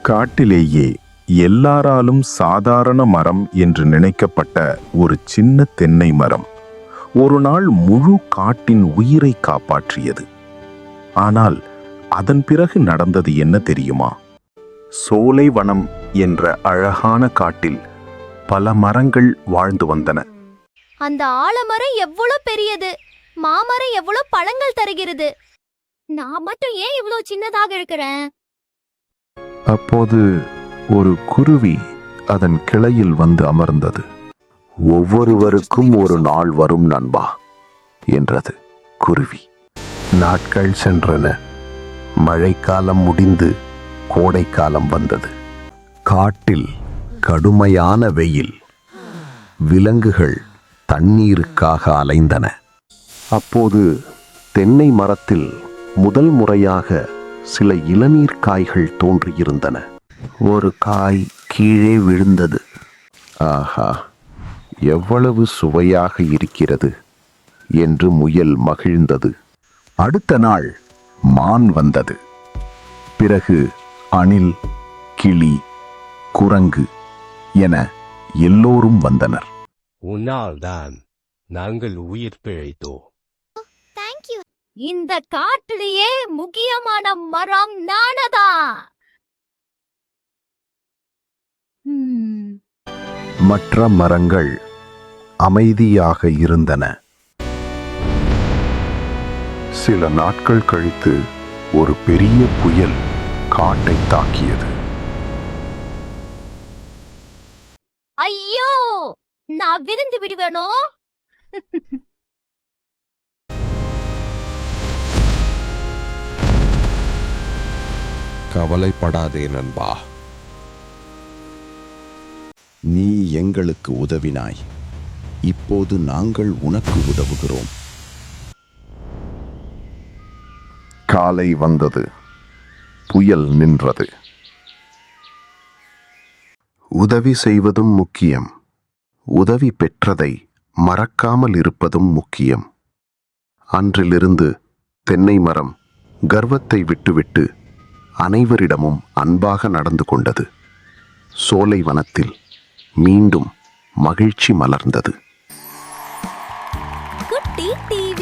காட்டிலேயே எல்லாராலும் சாதாரண மரம் என்று நினைக்கப்பட்ட ஒரு சின்ன தென்னை மரம் ஒரு நாள் முழு காட்டின் உயிரை காப்பாற்றியது. ஆனால் அதன் பிறகு நடந்தது என்ன தெரியுமா? சோலைவனம் என்ற அழகான காட்டில் பல மரங்கள் வாழ்ந்து வந்தன. அந்த ஆலமரம் எவ்வளவு பெரியது, மாமரம் எவ்வளவு பழங்கள் தருகிறது. நான் மட்டும் ஏன் இவ்வளவு சின்னதாக இருக்கிறேன்? அப்போது ஒரு குருவி அதன் கிளையில் வந்து அமர்ந்தது. ஒவ்வொருவருக்கும் ஒரு நாள் வரும் நண்பா என்றது குருவி. நாட்கள் சென்றன. மழைக்காலம் முடிந்து கோடைக்காலம் வந்தது. காட்டில் கடுமையான வெயில். விலங்குகள் தண்ணீருக்காக அலைந்தன. அப்போது தென்னை மரத்தில் முதல் முறையாக சில இளநீர் காய்கள் தோன்றியிருந்தன. ஒரு காய் கீழே விழுந்தது. ஆஹா, எவ்வளவு சுவையாக இருக்கிறது என்று முயல் மகிழ்ந்தது. அடுத்த நாள் மான் வந்தது. பிறகு அணில், கிளி, குரங்கு என எல்லோரும் வந்தனர். உன்னால்தான் நாங்கள் உயிர் பிழைத்தோம். தேங்க்யூ. இந்த காட்டிலேயே முக்கியமான மரம் நானதான். மற்ற மரங்கள் அமைதியாக இருந்தன. சில நாட்கள் கழித்து ஒரு பெரிய புயல் காட்டை தாக்கியது. ஐயோ, நான் விருந்து விடுவேனோ? கவலைப்படாதே நண்பா, நீ எங்களுக்கு உதவினாய். இப்போது நாங்கள் உனக்கு உதவுகிறோம். காலை வந்தது. புயல் நின்றது. உதவி செய்வதும் முக்கியம். உதவி பெற்றதை மறக்காமல் இருப்பதும் முக்கியம். அன்றிலிருந்து தென்னை மரம் கர்வத்தை விட்டுவிட்டு அனைவரிடமும் அன்பாக நடந்து கொண்டது. சோலைவனத்தில் மீண்டும் மகிழ்ச்சி மலர்ந்தது. குட்டி டிவி.